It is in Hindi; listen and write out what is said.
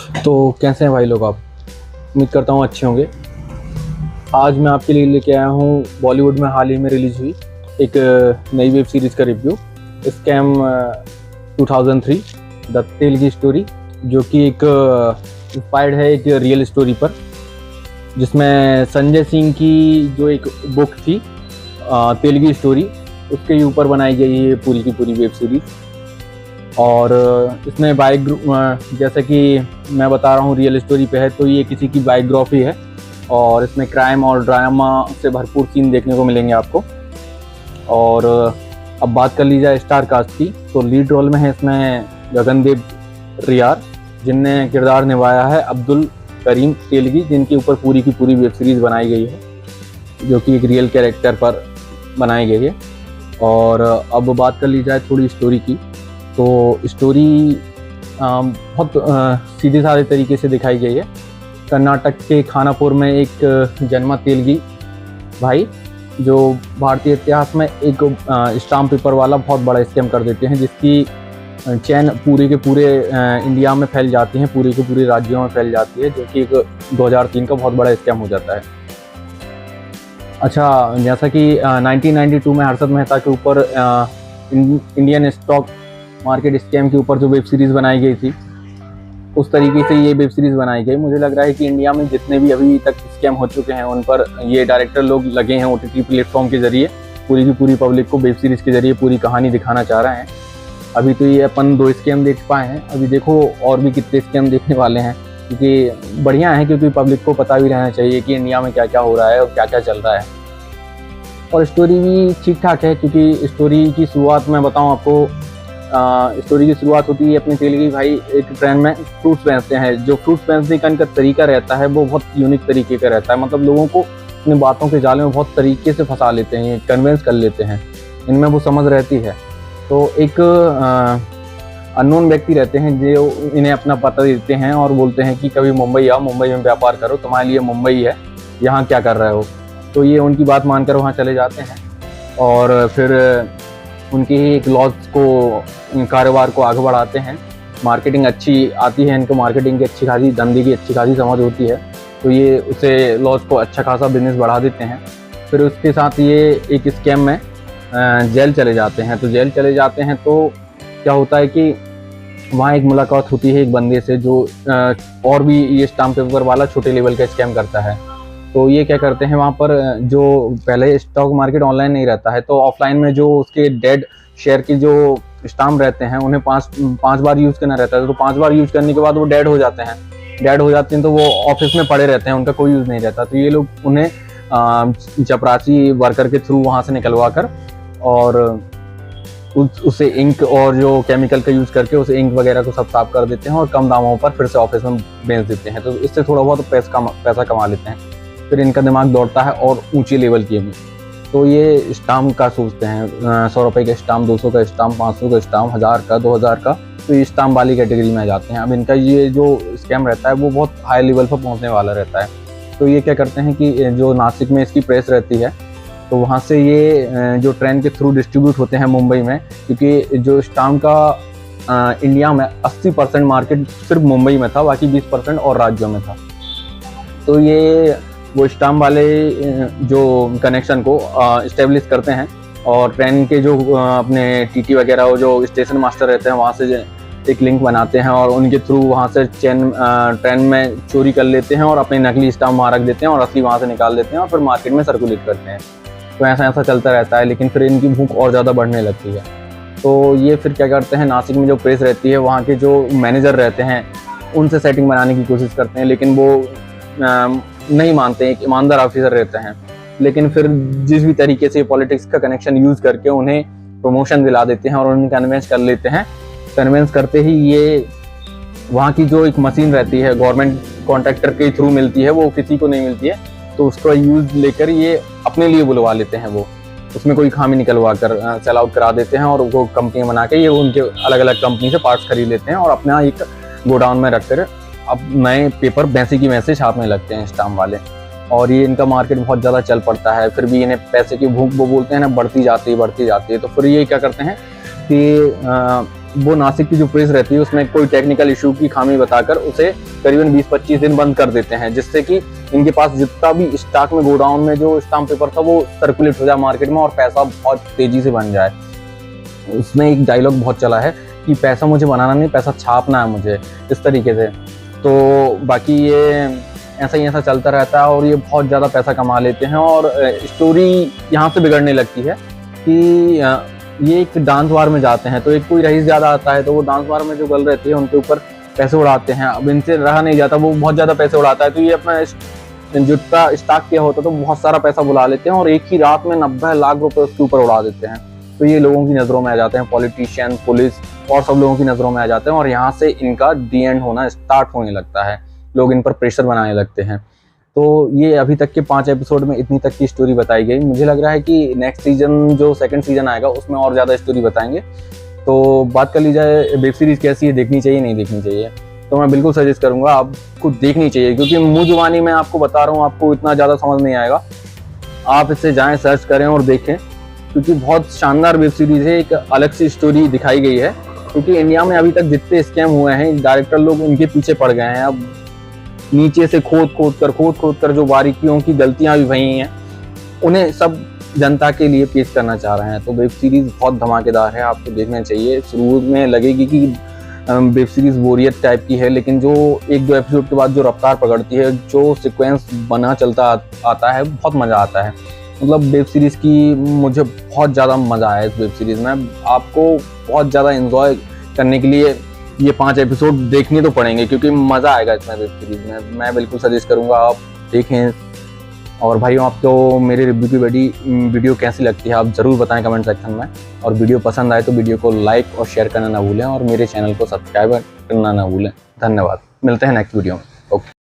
तो कैसे हैं भाई लोग आप। उम्मीद करता हूँ अच्छे होंगे। आज मैं आपके लिए लेके आया हूँ बॉलीवुड में हाल ही में रिलीज हुई एक नई वेब सीरीज़ का review, scam 2003 the Telgi story, जो कि एक इंस्पायर्ड है एक रियल स्टोरी पर, जिसमें संजय सिंह की जो एक बुक थी तेलगी स्टोरी, उसके ऊपर बनाई गई है पूरी की पूरी वेब सीरीज़। और इसमें जैसे कि मैं बता रहा हूँ रियल स्टोरी पे है, तो ये किसी की बायोग्राफी है और इसमें क्राइम और ड्रामा से भरपूर सीन देखने को मिलेंगे आपको। और अब बात कर ली जाए स्टार कास्ट की, तो लीड रोल में है इसमें गगनदेव रियार, जिनने किरदार निभाया है अब्दुल करीम तेलगी, जिनके ऊपर पूरी की पूरी वेब सीरीज़ बनाई गई है, जो कि एक रियल कैरेक्टर पर बनाई गई है। और अब बात कर ली जाए थोड़ी स्टोरी की, तो स्टोरी बहुत सीधे साधे तरीके से दिखाई गई है। कर्नाटक के खानापुर में एक जन्मा तेलगी भाई, जो भारतीय इतिहास में एक स्टाम्प पेपर वाला बहुत बड़ा स्कैम कर देते हैं, जिसकी चैन पूरे के पूरे इंडिया में फैल जाती है, पूरे के पूरे राज्यों में फैल जाती है, जो कि एक 2003 का बहुत बड़ा स्कैम हो जाता है। अच्छा, जैसा कि 1992 में हर्षद मेहता के ऊपर इंडियन स्टॉक मार्केट स्कैम के ऊपर जो वेब सीरीज़ बनाई गई थी, उस तरीके से ये वेब सीरीज़ बनाई गई। मुझे लग रहा है कि इंडिया में जितने भी अभी तक स्कैम हो चुके हैं, उन पर ये डायरेक्टर लोग लगे हैं OTT प्लेटफॉर्म के ज़रिए पूरी की पूरी पब्लिक को वेब सीरीज़ के ज़रिए पूरी कहानी दिखाना चाह रहे हैं। अभी तो ये अपन 2 स्कैम देख पाए हैं, अभी देखो और भी कितने स्कैम देखने वाले हैं, क्योंकि बढ़िया है, क्योंकि पब्लिक को पता भी रहना चाहिए कि इंडिया में क्या क्या हो रहा है और क्या क्या चल रहा है। और स्टोरी भी ठीक ठाक है, क्योंकि स्टोरी की शुरुआत मैं बताऊँ आपको, स्टोरी की शुरुआत होती है अपने तेलगी भाई एक ट्रेन में फ्रूट्स बेचते हैं। जो फ्रूट्स बेचने का इनका तरीका रहता है वो बहुत यूनिक तरीके का रहता है, मतलब लोगों को अपनी बातों के जाले में बहुत तरीके से फंसा लेते हैं, कन्विंस कर लेते हैं, इनमें वो समझ रहती है। तो एक अननोन व्यक्ति रहते हैं जो इन्हें अपना पता देते हैं और बोलते हैं कि कभी मुंबई आओ, मुंबई में व्यापार करो, तुम्हारे लिए मुंबई है, यहाँ क्या कर रहे हो। तो ये उनकी बात मानकर वहाँ चले जाते हैं और फिर उनकी ही एक लॉज को कारोबार को आगे बढ़ाते हैं। मार्केटिंग अच्छी आती है इनको, मार्केटिंग की अच्छी खासी, धंधे की अच्छी खासी समझ होती है, तो ये उसे लॉज को अच्छा खासा बिजनेस बढ़ा देते हैं। फिर उसके साथ ये एक स्कैम में जेल चले जाते हैं। तो जेल चले जाते हैं तो क्या होता है कि वहाँ एक मुलाकात होती है एक बंदे से, जो और भी ये स्टाम्प पेपर वाला छोटे लेवल का स्कैम करता है। तो ये क्या करते हैं, वहाँ पर जो पहले स्टॉक मार्केट ऑनलाइन नहीं रहता है, तो ऑफलाइन में जो उसके डेड शेयर की जो स्टाम्प रहते हैं, उन्हें पाँच बार यूज़ करना रहता है। तो 5 बार यूज़ करने के बाद वो डेड हो जाते हैं, तो वो ऑफिस में पड़े रहते हैं, उनका कोई यूज़ नहीं रहता। तो ये लोग उन्हें चपरासी वर्कर के थ्रू वहाँ से निकलवा कर और उसे इंक और जो केमिकल का यूज़ करके उसे इंक वगैरह को सब साफ कर देते हैं और कम दामों पर फिर से ऑफिस में बेच देते हैं। तो इससे थोड़ा बहुत पैसा कमा लेते हैं। फिर इनका दिमाग दौड़ता है और ऊंचे लेवल की में, तो ये स्टाम्प का सोचते हैं, 100 रुपये का स्टाम्प, 200 का स्टाम्प, 500 का स्टाम्प, 1000 का, 2000 का, तो ये स्टाम्प वाली कैटेगरी में आ जाते हैं। अब इनका ये जो स्कैम रहता है वो बहुत हाई लेवल पर पहुंचने वाला रहता है। तो ये क्या करते हैं कि जो नासिक में इसकी प्रेस रहती है, तो वहाँ से ये जो ट्रेन के थ्रू डिस्ट्रीब्यूट होते हैं मुंबई में, क्योंकि जो स्टाम्प का इंडिया में 80% मार्केट सिर्फ मुंबई में था, बाकी 20% और राज्यों में था। तो ये वो स्टाम्प वाले जो कनेक्शन को इस्टेब्लिश करते हैं और ट्रेन के जो अपने TT वगैरह जो स्टेशन मास्टर रहते हैं, वहाँ से एक लिंक बनाते हैं और उनके थ्रू वहाँ से ट्रेन में चोरी कर लेते हैं और अपने नकली स्टाम्प वहाँ रख देते हैं और असली वहाँ से निकाल देते हैं और फिर मार्केट में सर्कुलेट करते हैं। तो ऐसा चलता रहता है, लेकिन फिर इनकी भूख और ज़्यादा बढ़ने लगती है। तो ये फिर क्या करते हैं, नासिक में जो प्रेस रहती है, वहाँ के जो मैनेजर रहते हैं उनसे सेटिंग बनाने की कोशिश करते हैं, लेकिन वो नहीं मानते हैं। एक ईमानदार ऑफिसर रहते हैं, लेकिन फिर जिस भी तरीके से पॉलिटिक्स का कनेक्शन यूज़ करके उन्हें प्रमोशन दिला देते हैं और उन्हें कन्विंस कर लेते हैं। कन्विंस करते ही ये वहाँ की जो एक मशीन रहती है, गवर्नमेंट कॉन्ट्रैक्टर के थ्रू मिलती है, वो किसी को नहीं मिलती है, तो उसका यूज़ लेकर ये अपने लिए बुलवा लेते हैं। वो उसमें कोई खामी निकलवा कर सेल आउट करा देते हैं और वो कंपनी बना के ये उनके अलग अलग कंपनी से पार्ट्स खरीद लेते हैं और अपना एक गोडाउन में रख कर अब नए पेपर वैसे की वैसे छापने लगते हैं स्टाम्प वाले। और ये इनका मार्केट बहुत ज़्यादा चल पड़ता है, फिर भी इन्हें पैसे की भूख वो बोलते हैं ना, बढ़ती जाती है। तो फिर ये क्या करते हैं कि वो नासिक की जो प्रेस रहती है उसमें कोई टेक्निकल इशू की खामी बताकर उसे करीबन 20-25 दिन बंद कर देते हैं, जिससे कि इनके पास जितना भी स्टॉक में गोडाउन में जो स्टाम्प पेपर था वो सर्कुलेट हो जाए मार्केट में और पैसा बहुत तेजी से बन जाए। उसमें एक डायलॉग बहुत चला है कि पैसा मुझे बनाना नहीं, पैसा छापना है मुझे, इस तरीके से। तो बाकी ये ऐसा चलता रहता है और ये बहुत ज़्यादा पैसा कमा लेते हैं। और स्टोरी यहाँ से बिगड़ने लगती है कि ये एक डांस बार में जाते हैं, तो एक कोई रईस ज़्यादा आता है, तो वो डांस बार में जो गर्ल रहती है उनके ऊपर पैसे उड़ाते हैं। अब इनसे रहा नहीं जाता, वो बहुत ज़्यादा पैसे उड़ाता है, तो ये अपना जितना स्टॉक किया होता तो बहुत सारा पैसा बुला लेते हैं और एक ही रात में 90 लाख रुपए उसके ऊपर उड़ा देते हैं। तो ये लोगों की नज़रों में आ जाते हैं, पॉलिटिशियन, पुलिस और सब लोगों की नज़रों में आ जाते हैं और यहाँ से इनका डी एंड होना स्टार्ट होने लगता है, लोग इन पर प्रेशर बनाने लगते हैं। तो ये अभी तक के 5 एपिसोड में इतनी तक की स्टोरी बताई गई। मुझे लग रहा है कि नेक्स्ट सीजन जो सेकंड सीजन आएगा उसमें और ज़्यादा स्टोरी बताएंगे। तो बात कर ली जाए वेब सीरीज़ कैसी है, देखनी चाहिए नहीं देखनी चाहिए, तो मैं बिल्कुल सजेस्ट करूँगा आपको देखनी चाहिए, क्योंकि मुँह जुबानी में आपको बता रहा हूँ, आपको इतना ज़्यादा समझ नहीं आएगा। आप इससे जाएँ, सर्च करें और देखें, क्योंकि बहुत शानदार वेब सीरीज़ है, एक अलग सी स्टोरी दिखाई गई है। क्योंकि इंडिया में अभी तक जितने स्कैम हुए हैं, डायरेक्टर लोग उनके पीछे पड़ गए हैं। अब नीचे से खोद कर जो बारीकियों की गलतियां भी भई हैं, उन्हें सब जनता के लिए पेश करना चाह रहे हैं। तो वेब सीरीज़ बहुत धमाकेदार है, आपको देखना चाहिए। शुरू में लगेगी कि वेब सीरीज़ बोरियत टाइप की है, लेकिन जो 1-2 एपिसोड के बाद जो रफ्तार पकड़ती है, जो सीक्वेंस बना चलता आता है, बहुत मज़ा आता है। मतलब वेब सीरीज़ की मुझे बहुत ज़्यादा मज़ा आया इस वेब सीरीज़ में। आपको बहुत ज़्यादा एंजॉय करने के लिए ये 5 एपिसोड देखने तो पड़ेंगे, क्योंकि मज़ा आएगा इसमें वेब सीरीज़ में। मैं बिल्कुल सजेस्ट करूँगा आप देखें। और भाइयों, आपको मेरे रिव्यू की वीडियो कैसी लगती है आप ज़रूर बताएं कमेंट सेक्शन में। और वीडियो पसंद आए तो वीडियो को लाइक और शेयर करना ना भूलें और मेरे चैनल को सब्सक्राइब करना ना भूलें। धन्यवाद, मिलते हैं नेक्स्ट वीडियो में।